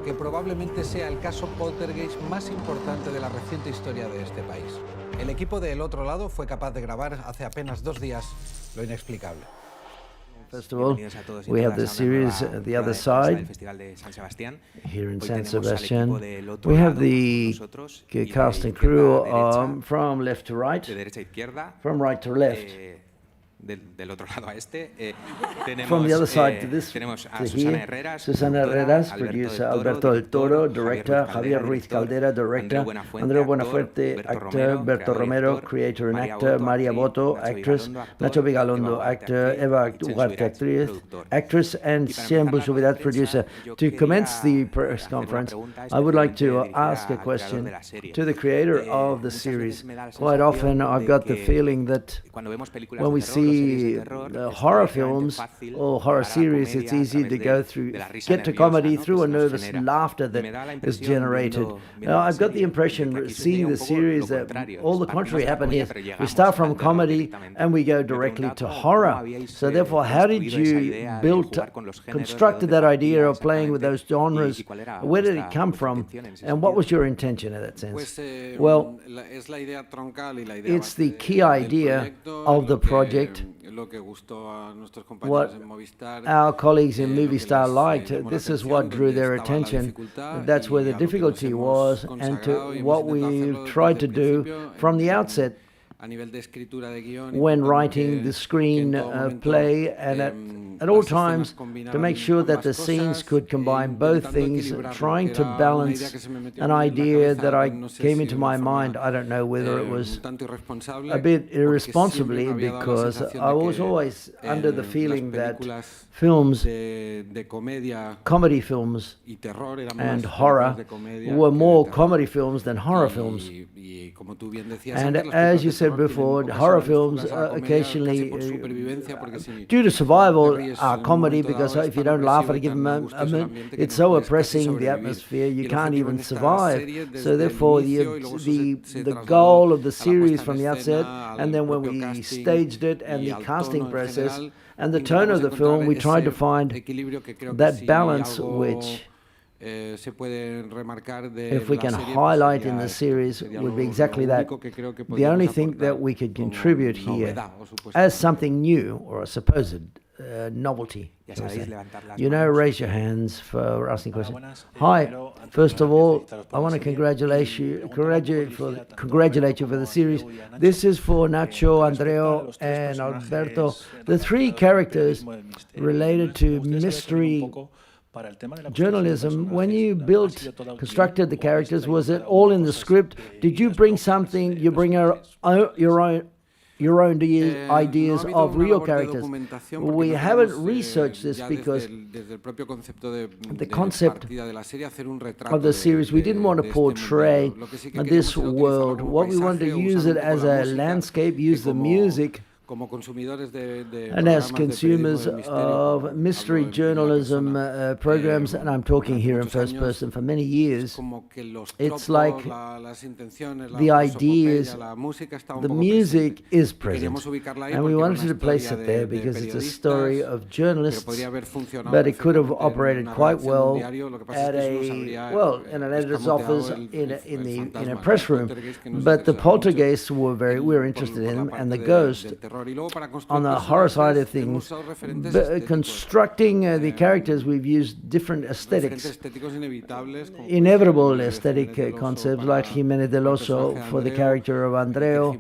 que probablemente sea el caso poltergeist más importante de la reciente historia de este país. El equipo de El Otro Lado fue capaz de grabar hace apenas 2 días lo inexplicable. First of all, we have the series The Other Side here in San Sebastian. We have the cast and crew from left to right, from right to left. Del otro lado a este, from the other side to this, tenemos a to Susana here. Herreras, Susana Herreras, producer, Alberto del Toro, director, Javier RUIZ CALDERA, director, ANDREU Buenafuente, actor, BERTO ROMERO, creator and actor, MARÍA BOTTO, actress, NACHO VIGALONDO, actor, EVA UGARTE, actress, and SUBIRATS, producer. To commence the press conference, I would like to ask a question to the creator of the series. Quite often I've got the feeling that when we see horror films or horror series, it's easy to go through, get to comedy through a nervous laughter that is generated. Now, I've got the impression, seeing the series, that all the contrary happened here. We start from comedy and we go directly to horror. So therefore, how did you constructed that idea of playing with those genres? Where did it come from? And what was your intention in that sense? Well, it's the key idea of the project, what our colleagues in Movistar liked. This is what drew their attention. That's where the difficulty was, and to what we tried to do from the outset when writing the screen play, and at all times to make sure that the scenes could combine both things, trying to balance an idea that came into my mind. I don't know whether it was a bit irresponsibly, because I was always under the feeling that films, comedy films and horror were more comedy films than horror films. And as you said before, horror films occasionally, due to survival, are comedy, because if you don't laugh at a given moment, it's so oppressing, the atmosphere, you can't even survive. So therefore, the goal of the series from the outset, and then when we staged it and the casting process and the tone of the film, we tried to find that balance which, if we can highlight in the series, would be exactly that. The only thing that we could contribute here as something new, or a supposed novelty. You know, raise your hands for asking questions. Hi, first of all, I want to congratulate you for the series. This is for Nacho, ANDREU, and Alberto, the 3 characters related to mystery journalism. When you constructed the characters, was it all in the script? Did you bring something, you bring your own ideas of real characters? We haven't researched this because the concept of the series, we didn't want to portray this world. What we wanted to use it as a landscape, use the music, and as consumers of mystery journalism programs, and I'm talking here in first person for many years, it's like the ideas, the music is present, and we wanted to place it there because it's a story of journalists, but it could have operated quite well at in an editor's office, in a press room. But the poltergeists we were interested in them, and the ghost. On the horror side of things, constructing the characters, we've used different aesthetics, inevitable aesthetic concepts, like Jiménez del Oso for the character of ANDREU,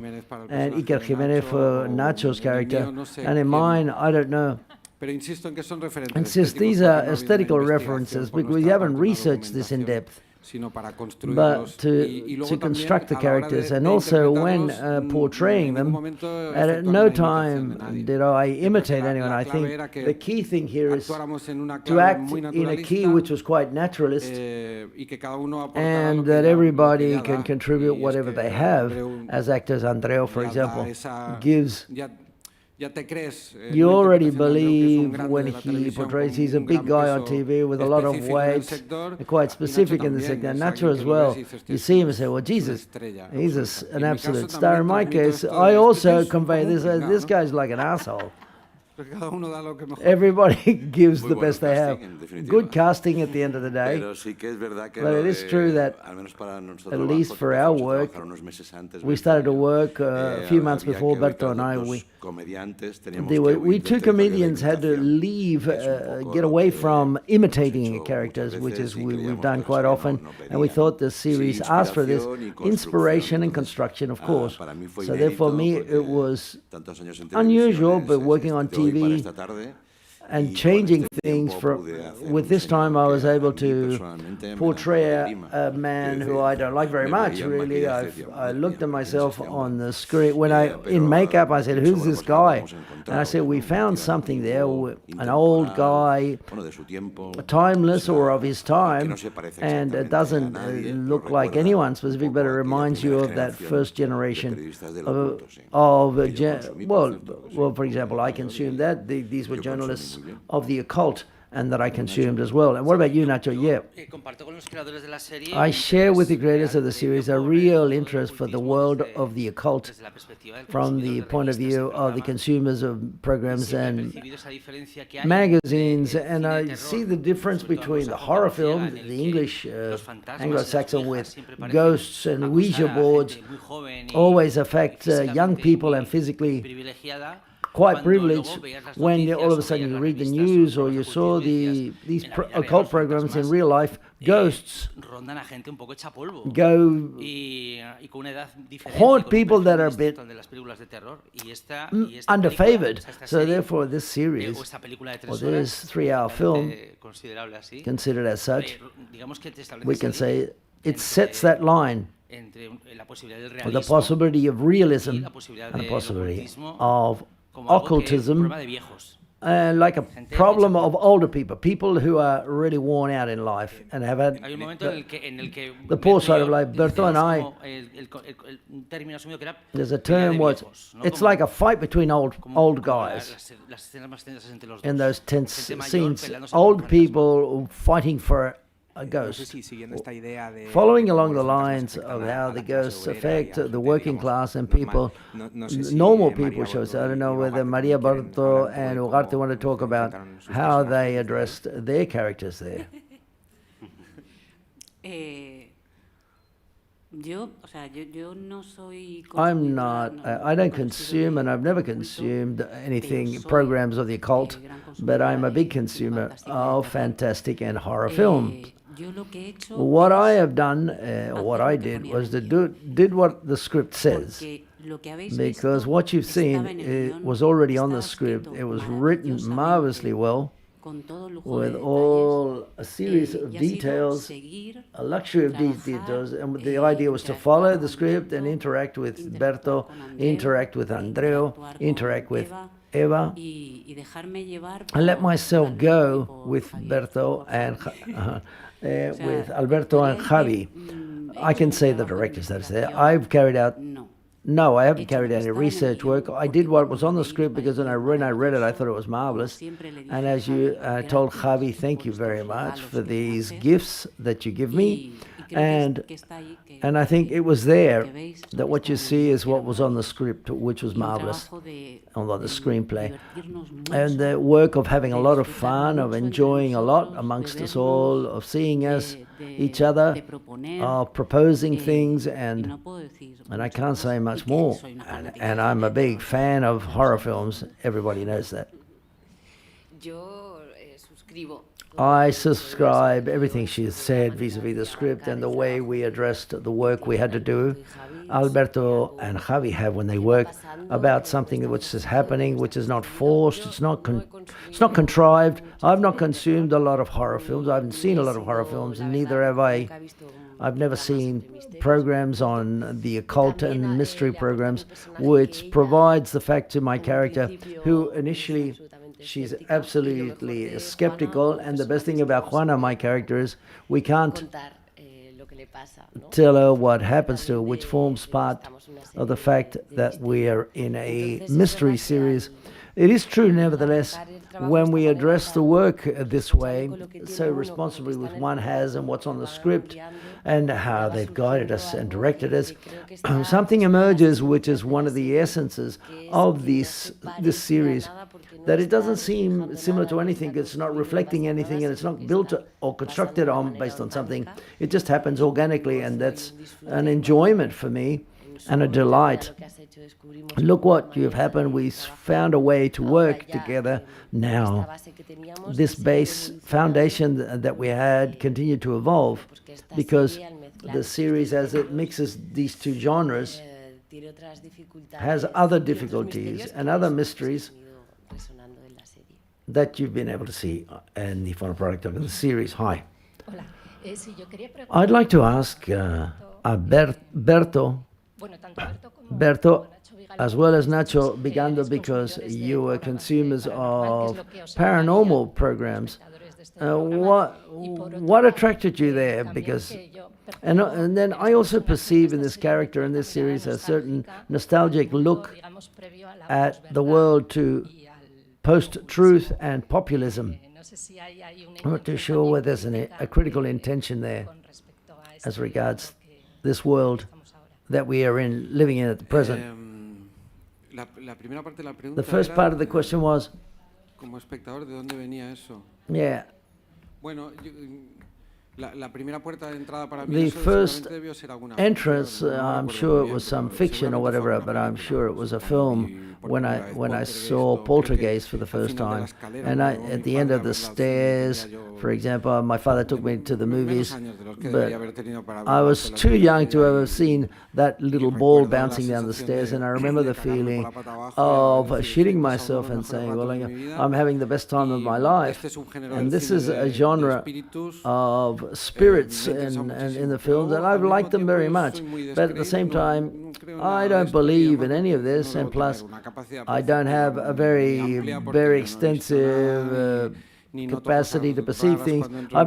and Iker Jiménez for Nacho's character, and in mine, I don't know. And since these are aesthetical references, because we haven't researched this in depth, but to construct the characters, and also when portraying them, at no time did I imitate anyone. I think the key thing here is to act in a key which was quite naturalist, and that everybody can contribute whatever they have. As actors, ANDREU, for example, gives... You already believe when he portrays, he's a big guy on TV with a lot of weight, quite specific in the sector. Nacho as well, you see him and say, well, Jesus, he's an absolute star. In my case, I also convey this, this guy's like an asshole. Everybody gives the best they have. Good casting at the end of the day. But it is true that, at least for our work, we started to work a few months before Berto and I. We two comedians had to leave, get away from imitating characters, which is we've done quite often. And we thought the series asked for this inspiration and construction, of course. So therefore, me, it was unusual, but working on TV and changing things. With this time, I was able to portray a man who I don't like very much, really. I looked at myself on the screen. When in makeup, I said, who's this guy? And I said, we found something there, an old guy, timeless or of his time, and it doesn't look like anyone specific, but it reminds you of that first generation well, for example, I consumed that. These were journalists of the occult, and that I consumed as well. And what about you, Nacho? Yeah. I share with the creators of the series a real interest for the world of the occult from the point of view of the consumers of programs and magazines. And I see the difference between the horror film, the English Anglo-Saxon, with ghosts and Ouija boards, always affect young people and physically quite privileged. When all of a sudden you read the news or you saw these occult programs in real life, ghosts go haunt people that are a bit underfavored. So therefore this series, or this 3-hour film, considered as such, we can say it sets that line with the possibility of realism and the possibility of occultism, like a problem of older people who are really worn out in life and have had the poor side of life. Berto and I, there's a term it's like a fight between old guys in those tense scenes, old people fighting for a ghost. Following along the lines of how the ghosts affect the working class and people, normal people shows. I don't know whether María, Berto and Ugarte want to talk about how they addressed their characters there. I'm not, I don't consume, and I've never consumed anything, programs of the occult, but I'm a big consumer of fantastic and horror films. What I have done, what I did, was to did what the script says, because what you've seen was already on the script. It was written marvelously well, with all a series of details, a luxury of these details, and the idea was to follow the script and interact with Berto, interact with Andreu, interact with Eva, and let myself go with Berto and with Alberto and Javi. I can say the directors that's there. I've carried out, no, I haven't carried out any research work. I did what was on the script because when I read it, I thought it was marvelous. And as you told Javi, thank you very much for these gifts that you give me. And I think it was there that what you see is what was on the script, which was marvelous, on the screenplay. And the work of having a lot of fun, of enjoying a lot amongst us all, of seeing us, each other, of proposing things, and I can't say much more. And I'm a big fan of horror films. Everybody knows that. I subscribe everything she has said vis-a-vis the script and the way we addressed the work we had to do. Alberto and Javi have when they work about something which is happening, which is not forced, it's not contrived. I've not consumed a lot of horror films. I haven't seen a lot of horror films, and neither have I. I've never seen programs on the occult and mystery programs, which provides the fact to my character, who initially, she's absolutely skeptical, and the best thing about Juana, my character, is we can't tell her what happens to her, which forms part of the fact that we are in a mystery series. It is true, nevertheless, when we address the work this way, so responsibly with one has and what's on the script and how they've guided us and directed us, something emerges which is one of the essences of this series, that it doesn't seem similar to anything, it's not reflecting anything, and it's not built or constructed based on something. It just happens organically, and that's an enjoyment for me and a delight. Look what you've happened. We found a way to work together now. This base foundation that we had continued to evolve, because the series, as it mixes these two genres, has other difficulties and other mysteries that you've been able to see in the final product of the series. Hi. I'd like to ask BERTO, as well as Nacho Vigando, because you were consumers of paranormal programs. What attracted you there? Because, and then I also perceive in this character in this series a certain nostalgic look at the world to post-truth and populism. I'm not too sure whether there's a critical intention there as regards this world that we are living in at the present. The first part of the question was, yeah, the first entrance, I'm sure it was some fiction or whatever, but I'm sure it was a film when I saw Poltergeist for the first time. And at the end of the stairs, for example, my father took me to the movies, but I was too young to have seen that little ball bouncing down the stairs, and I remember the feeling of shitting myself and saying, well, I'm having the best time of my life. And this is a genre of spirits in the films, and I've liked them very much. But at the same time, I don't believe in any of this, and plus, I don't have a very extensive capacity to perceive things. I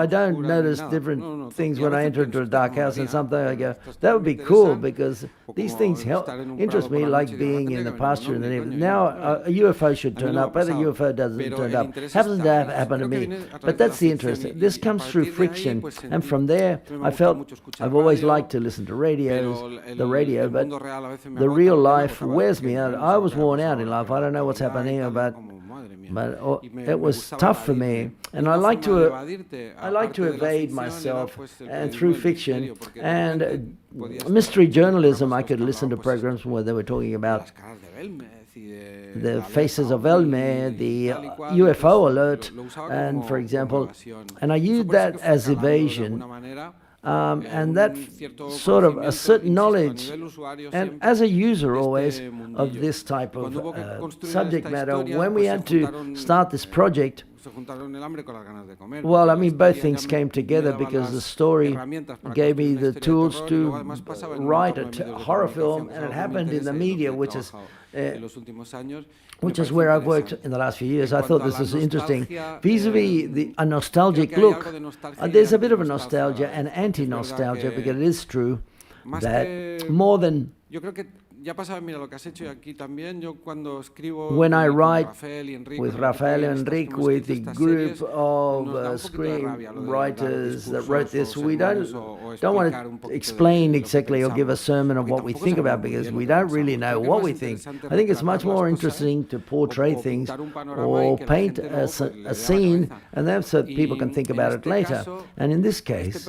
don't notice different things when I enter into a dark house, and something I go, that would be cool, because these things interest me, like being in the pasture in the neighborhood. Now a UFO should turn up, but a UFO doesn't turn up. Happens to happen to me, but that's the interest. This comes through friction, and from there I felt I've always liked to listen to the radio, but the real life wears me out. I was worn out in life. I don't know what's happening, but it was tough for me, and I like to evade myself, and through fiction and mystery journalism, I could listen to programs where they were talking about the faces of Elme, the UFO alert, and for example, and I used that as evasion. And that sort of a certain knowledge, and as a user always of this type of subject matter, when we had to start this project, well, I mean, both things came together, because the story gave me the tools to write a horror film, and it happened in the media, which is where I've worked in the last few years. I thought this was interesting. Vis-a-vis a nostalgic look, there's a bit of a nostalgia and anti-nostalgia, because it is true that more than... When I write with Rafael and Enrique, with the group of screenwriters that wrote this, we don't want to explain exactly or give a sermon of what we think about, because we don't really know what we think. I think it's much more interesting to portray things or paint a scene, and then so people can think about it later. And in this case,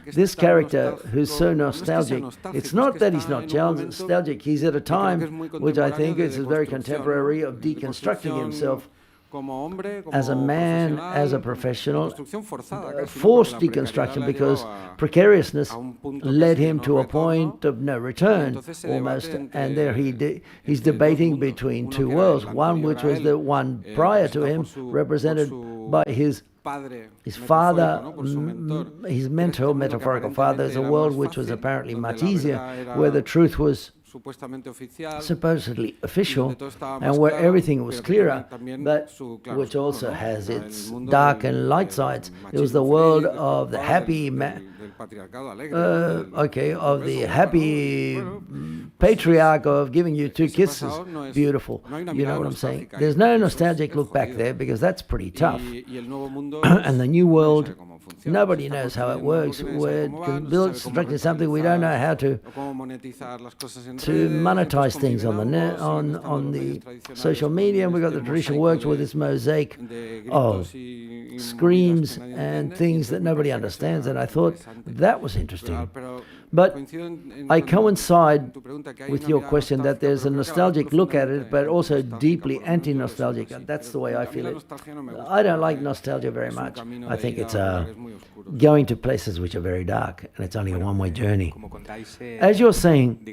this character who's so nostalgic, it's not that he's not nostalgic, he's at a time which I think is very contemporary, of deconstructing himself as a man, as a professional, forced deconstruction, because precariousness led him to a point of no return, almost, and there he's debating between two worlds, one which was the one prior to him, represented by his father, his mentor, metaphorical father, is a world which was apparently much easier, where the truth was supposedly official, and where everything was clearer, but which also has its dark and light sides. It was the world of the happy okay, of the happy patriarch of giving you 2 kisses. Beautiful. You know what I'm saying? There's no nostalgic look back there because that's pretty tough. And the new world, nobody knows how it works. We're constructing something, we don't know how to monetize things on the net, on the social media. And we've got the tradition works with this mosaic of screams and things that nobody understands, and I thought that was interesting. But I coincide with your question that there's a nostalgic look at it, but also deeply anti-nostalgic, and that's the way I feel it. I don't like nostalgia very much. I think it's going to places which are very dark, and it's only a one-way journey. As you're saying,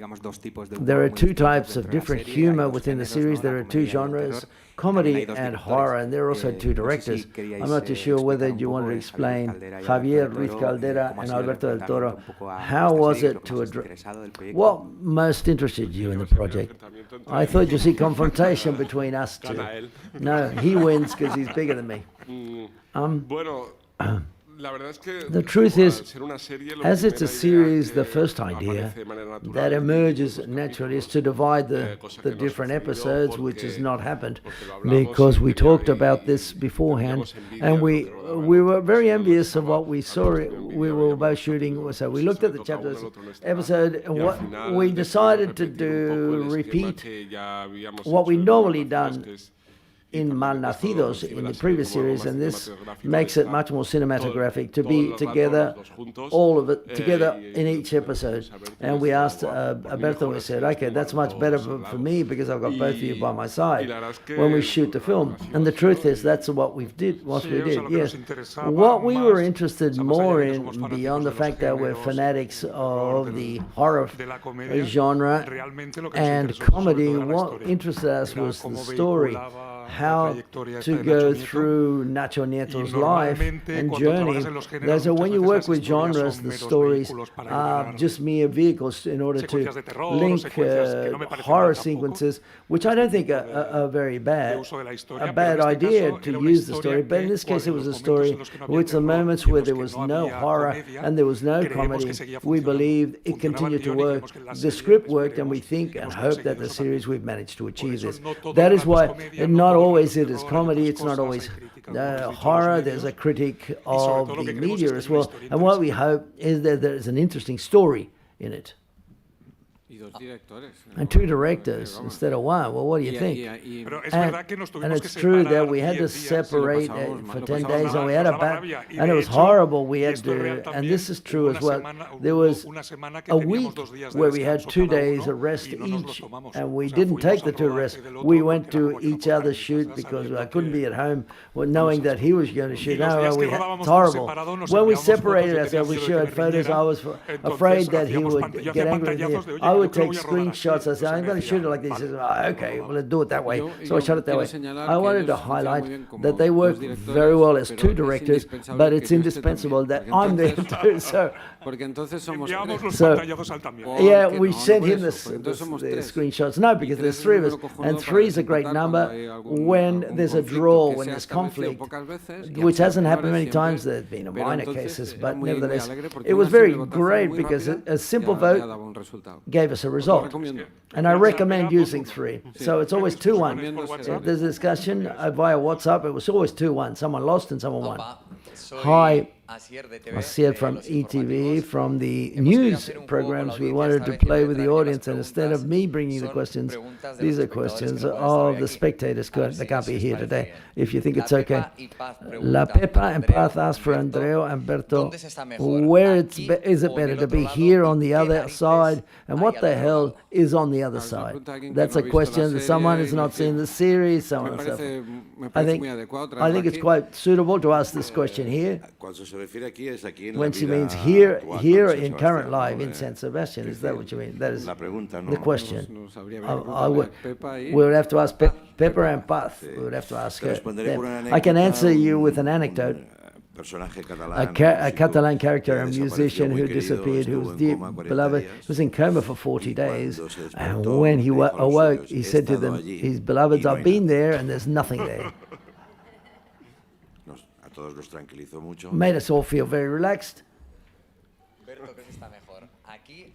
there are 2 types of different humor within the series. There are 2 genres, comedy and horror, and there are also 2 directors. I'm not too sure whether you want to explain Javier Ruiz Caldera and Alberto del Toro. How was it to address? What most interested you in the project? I thought you see confrontation between us 2. No, he wins because he's bigger than me. The truth is, as it's a series, the first idea that emerges naturally is to divide the different episodes, which has not happened because we talked about this beforehand, and we were very envious of what we saw. We were both shooting, so we looked at the chapters episode, and what we decided to do, repeat what we normally done in Malnacidos in the previous series, and this makes it much more cinematographic to be together, all of it together in each episode. And we asked Alberto, we said, okay, that's much better for me because I've got both of you by my side when we shoot the film. And the truth is, that's what we did, yes. What we were interested more in, beyond the fact that we're fanatics of the horror genre and comedy, what interested us was the story, how to go through Nacho Nieto's life and journey. So when you work with genres, the stories are just mere vehicles in order to link horror sequences, which I don't think are very bad. A bad idea to use the story, but in this case it was a story with the moments where there was no horror and there was no comedy. We believe it continued to work. The script worked, and we think and hope that the series we've managed to achieve this. That is why not always it is comedy, it's not always horror. There's a critique of the media as well, and what we hope is that there is an interesting story in it. And 2 directors instead of 1. Well, what do you think? And it's true that we had to separate for 10 days, and we had and it was horrible. We had to, and this is true as well. There was a week where we had 2 days of rest each, and we didn't take the 2 rests. We went to each other's shoot because I couldn't be at home knowing that he was going to shoot. It's horrible. When we separated ourselves, we shared photos. I was afraid that he would get angry with me. I would take screenshots. I said, I'm going to shoot it like this. He said, okay, well, let's do it that way. So I shot it that way. I wanted to highlight that they work very well as 2 directors, but it's indispensable that I'm there too. So yeah, we sent him the screenshots. No, because there's 3 of us, and 3 is a great number when there's a draw, when there's conflict, which hasn't happened many times. There have been minor cases, but nevertheless, it was very great because a simple vote gave us a result. And I recommend using 3. So it's always 2-1. So if there's a discussion via WhatsApp, it was always 2-1. Someone lost and someone won. Hi, Asier from ETV, from the news programs. We wanted to play with the audience, and instead of me bringing the questions, these are questions of the spectators that can't be here today, if you think it's okay. La Pepa and Paz asked for Andreu and Berto, where is it better to be here on the other side, and what the hell is on the other side? That's a question that someone has not seen the series. I think it's quite suitable to ask this question here. When she means here in current live in San Sebastian, is that what you mean? That is the question. We would have to ask Pepper and Paz. We would have to ask her. I can answer you with an anecdote. A Catalan character, a musician who disappeared, who was dear beloved, was in coma for 40 days. And when he awoke, he said to them, his beloveds, I've been there and there's nothing there. Made us all feel very relaxed.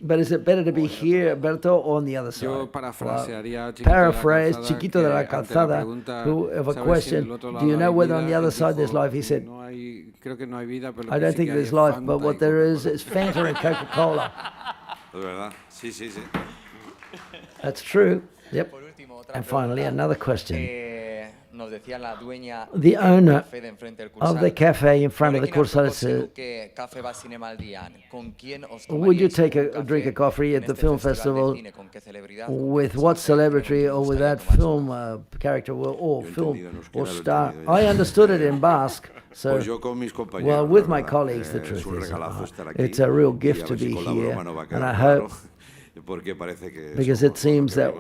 But is it better to be here, Berto, or on the other side? Yo parafrasearía Paraphrase Chiquito de la Calzada, who of a question, do you know whether on the other side there's life? He said, I don't think there's life, but what there is Fanta and Coca-Cola. That's true. Yep. And finally, another question. The owner of the cafe in front of the Cursal said, would you take a drink of coffee at the film festival with what celebrity or with that film character or film or star? I understood it in Basque. So, well, with my colleagues, the truth is, it's a real gift to be here, and I hope, because it seems that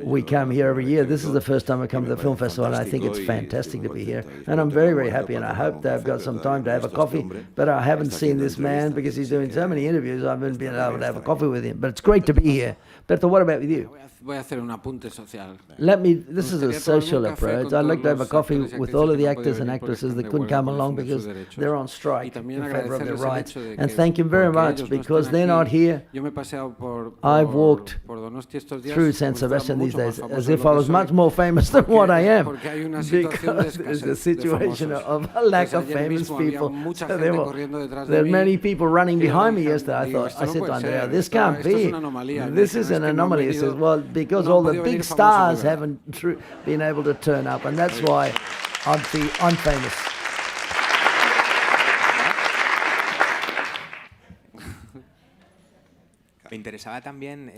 we come here every year. This is the first time I come to the film festival, and I think it's fantastic to be here. And I'm very, very happy, and I hope that I've got some time to have a coffee. But I haven't seen this man because he's doing so many interviews. I haven't been able to have a coffee with him. But it's great to be here. Berto, what about with you? This is a social approach. I'd like to have a coffee with all of the actors and actresses that couldn't come along because they're on strike in favor of their rights. And thank you very much, because they're not here. I've walked through San Sebastian these days as if I was much more famous than what I am, because there's a situation of a lack of famous people. So there are many people running behind me yesterday. I said to Andrea, this can't be. This is an anomaly. He says, well, because all the big stars haven't been able to turn up, and that's why I'm famous.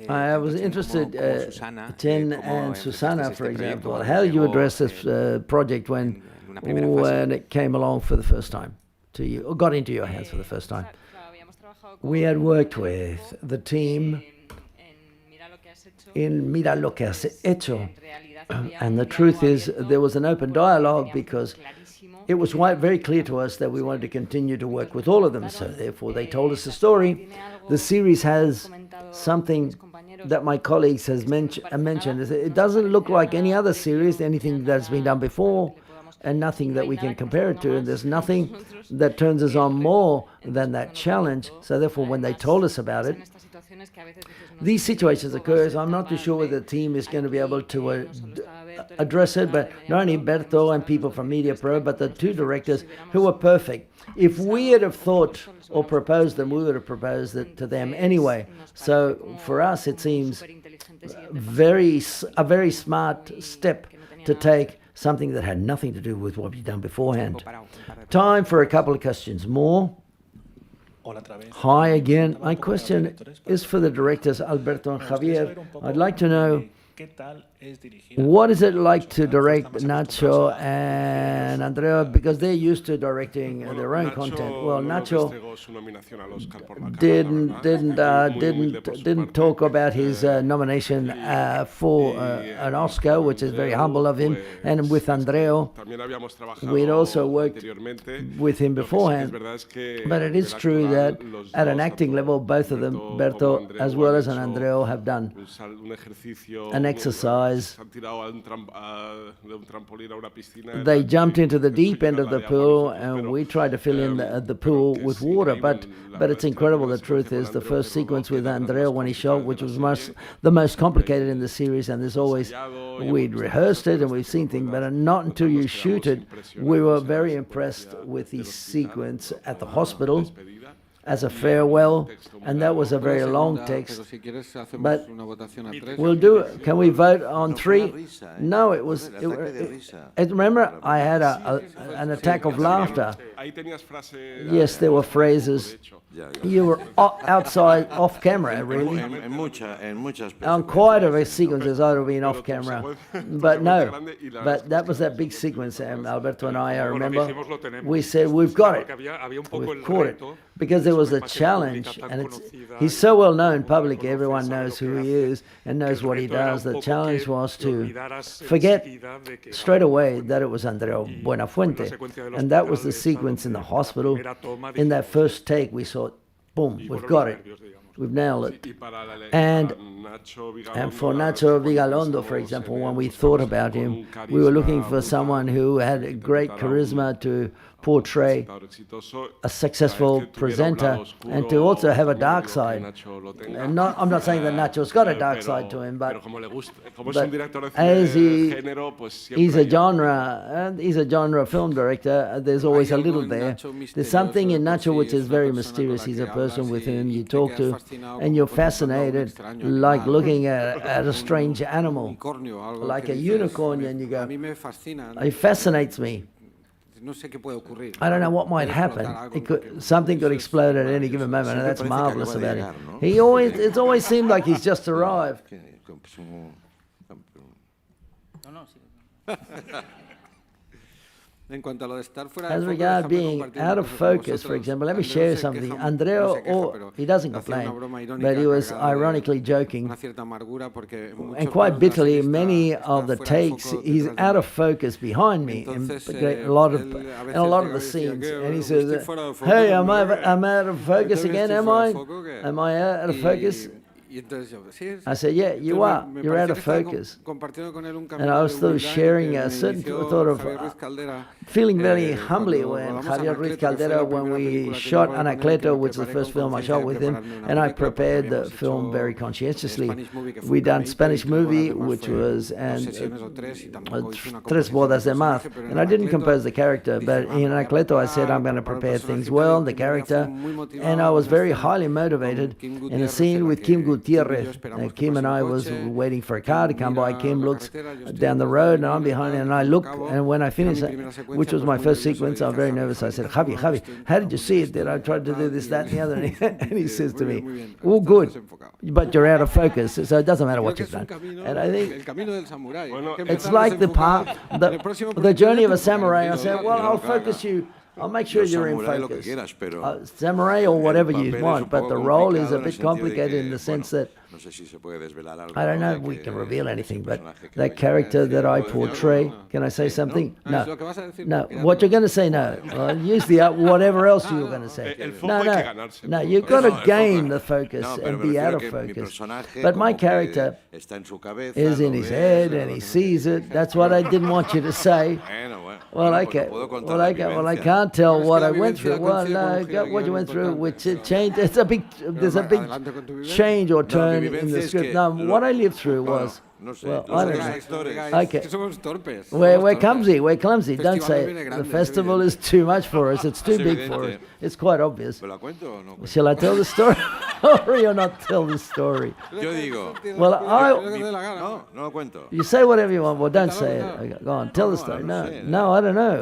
I was interested, Jen and Susana, for example, how you address this project when it came along for the first time to you, or got into your hands for the first time. We had worked with the team in Mira lo que has hecho, and the truth is there was an open dialogue because it was very clear to us that we wanted to continue to work with all of them. So therefore they told us the story. The series has something that my colleagues has mentioned. It doesn't look like any other series, anything that's been done before, and nothing that we can compare it to, and there's nothing that turns us on more than that challenge. So therefore when they told us about it, these situations occur. I'm not too sure whether the team is going to be able to address it, but not only Berto and people from Media Pro, but the two directors who were perfect. If we had have thought or proposed them, we would have proposed it to them anyway. So for us, it seems a very smart step to take, something that had nothing to do with what we've done beforehand. Time for a couple of questions more. Hi again. My question is for the directors, Alberto and Javier. I'd like to know, what is it like to direct Nacho and Andreu, because they're used to directing their own content? Well, Nacho didn't talk about his nomination for an Oscar, which is very humble of him. And with Andreu, we'd also worked with him beforehand. But it is true that at an acting level, both of them, Berto as well as Andreu, have done an exercise. They jumped into the deep end of the pool, and we tried to fill in the pool with water. But it's incredible. The truth is, the first sequence with Andreu when he shot, which was the most complicated in the series, and there's always, we'd rehearsed it and we've seen things, but not until you shoot it. We were very impressed with the sequence at the hospital as a farewell, and that was a very long text. But we'll do it. Can we vote on 3? No, it was. Remember, I had an attack of laughter. Yes, there were phrases. You were outside, off camera, really. On quite a sequences, I would have been off camera. But no, but that was that big sequence, Alberto and I remember. We said, we've got it. We've caught it. Because there was a challenge, and he's so well known publicly, everyone knows who he is and knows what he does. The challenge was to forget straight away that it was Andreu Buenafuente, and that was the sequence in the hospital. In that first take, we saw, boom, we've got it. We've nailed it. And for Nacho Vigalondo, for example, when we thought about him, we were looking for someone who had great charisma to portray a successful presenter and to also have a dark side. And I'm not saying that Nacho's got a dark side to him, but as he's a genre film director, there's always a little there. There's something in Nacho which is very mysterious. He's a person with whom you talk to and you're fascinated, like looking at a strange animal, like a unicorn, and you go, it fascinates me. I don't know what might happen. Something could explode at any given moment, and that's marvelous about him. It's always seemed like he's just arrived. As regard being out of focus, for example, let me share you something. ANDREU, he doesn't complain, but he was ironically joking, and quite bitterly, many of the takes, he's out of focus behind me in a lot of the scenes, and he says, "Hey, am I out of focus again? Am I out of focus?" I said, "Yeah, you are. You're out of focus." And I was sort of sharing a certain thought of feeling very humbly when Javier Ruiz Caldera, when we shot Anacleto, which is the first film I shot with him, and I prepared the film very conscientiously. We done Spanish movie, which was Tres Bodas de Mar, and I didn't compose the character, but in Anacleto I said I'm going to prepare things well, the character, and I was very highly motivated in a scene with Kim Gutiérrez. Kim and I was waiting for a car to come by. Kim looks down the road and I'm behind her, and I look, and when I finished, which was my first sequence, I'm very nervous. I said, Javi, how did you see it? Did I try to do this, that, and the other? And he says to me, "Oh, good, but you're out of focus, so it doesn't matter what you've done." And I think it's like the journey of a samurai. I said, "Well, I'll focus you. I'll make sure you're in focus. Samurai or whatever you want, but the role is a bit complicated in the sense that I don't know if we can reveal anything, but that character that I portray, can I say something? No. What you're going to say, no. Use the whatever else you were going to say. No, you've got to gain the focus and be out of focus. But my character is in his head and he sees it. That's what I didn't want you to say. Well, okay. Well, I can't tell what I went through. Well, no, what you went through, which it changed. There's a big change or turn in the script. Now, what I lived through was, well, I don't know. Okay. We're clumsy. Don't say it. The festival is too much for us. It's too big for us. It's quite obvious. Shall I tell the story or not tell the story? Well, you say whatever you want. Well, don't say it. Okay, go on, tell the story. No, I don't know.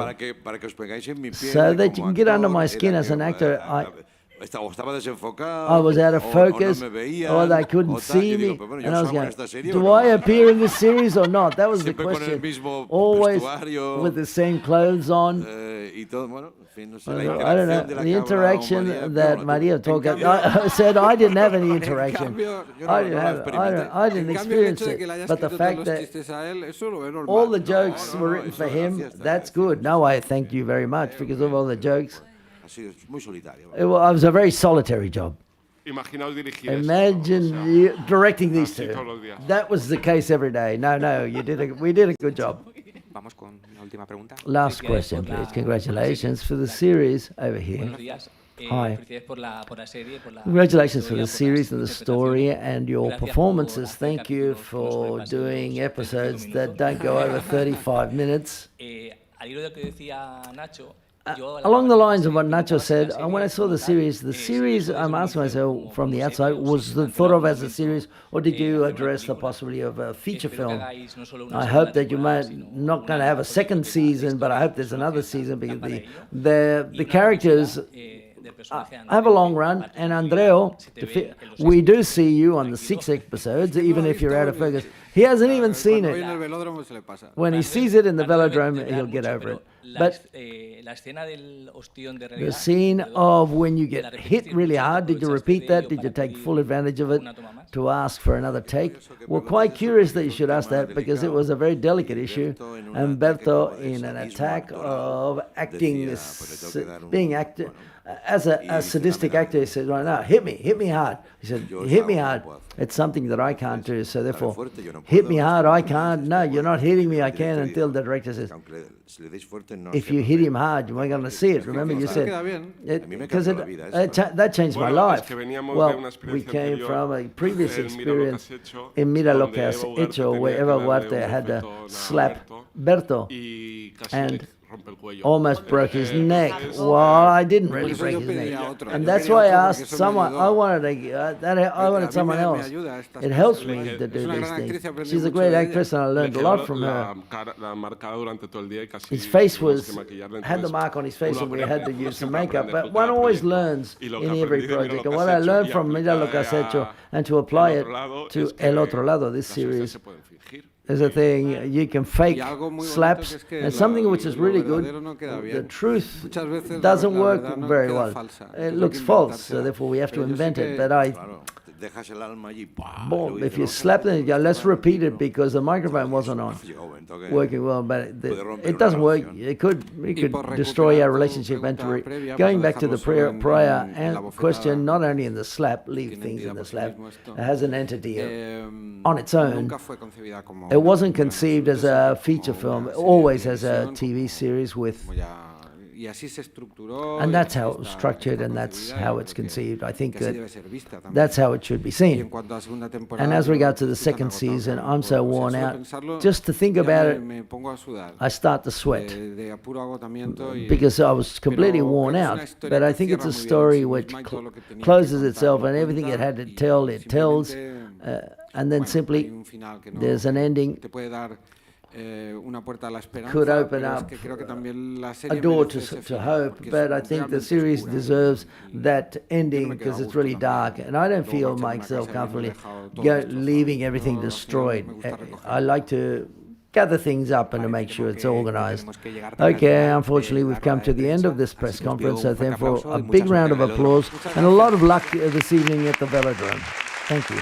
So that you can get under my skin as an actor. I was out of focus, or they couldn't see me, and I was going, do I appear in this series or not? That was the question. Always with the same clothes on. I don't know. The interaction that María talked about, I said I didn't have any interaction. I didn't experience it. But the fact that all the jokes were written for him, that's good. No, I thank you very much because of all the jokes. It was a very solitary job. Imagine you directing these two. That was the case every day. No, we did a good job. Last question, please. Congratulations for the series over here. Hi. Congratulations for the series and the story and your performances. Thank you for doing episodes that don't go over 35 minutes. Along the lines of what Nacho said, when I saw the series, I'm asking myself from the outside, was it thought of as a series, or did you address the possibility of a feature film? I hope that you might not going to have a second season, but I hope there's another season because the characters have a long run, and ANDREU, we do see you on the 6 episodes, even if you're out of focus. He hasn't even seen it. When he sees it in the velodrome, he'll get over it. But the scene of when you get hit really hard, did you repeat that? Did you take full advantage of it? to ask for another take. We're quite curious that you should ask that because it was a very delicate issue. And Berto, in an attack of acting, being acted as a sadistic actor, he said, right now, hit me hard. He said, hit me hard. It's something that I can't do, so therefore, hit me hard, I can't. No, you're not hitting me, I can, until the director says, if you hit him hard, you weren't going to see it. Remember, you said, because that changed my life. Well, we came from a previous experience in Mira lo que has hecho, where Eva Ugarte had to slap Berto and almost broke his neck. Well, I didn't really break his neck, and that's why I asked someone. I wanted someone else. It helps me to do these things. She's a great actress, and I learned a lot from her. His face had the mark on his face, and we had to use some makeup. But one always learns in every project, and what I learned from Mira lo que has hecho, and to apply it to El Otro Lado, this series, is a thing you can fake slaps, and something which is really good. The truth doesn't work very well. It looks false, so therefore we have to invent it. But if you slap them, let's repeat it because the microphone wasn't on, working well, but it doesn't work. It could destroy our relationship. And going back to the prior question, not only in the slap, leave things in the slap, it has an entity on its own. It wasn't conceived as a feature film, always as a TV series with. And that's how it was structured, and that's how it's conceived. I think that's how it should be seen. And as regards to the second season, I'm so worn out. Just to think about it, I start to sweat because I was completely worn out. But I think it's a story which closes itself, and everything it had to tell, it tells. And then simply, there's an ending. Could open up a door to hope, but I think the series deserves that ending because it's really dark, and I don't feel myself comfortably leaving everything destroyed. I like to gather things up and to make sure it's organized. Okay, unfortunately, we've come to the end of this press conference, so therefore a big round of applause and a lot of luck this evening at the Velodrome. Thank you.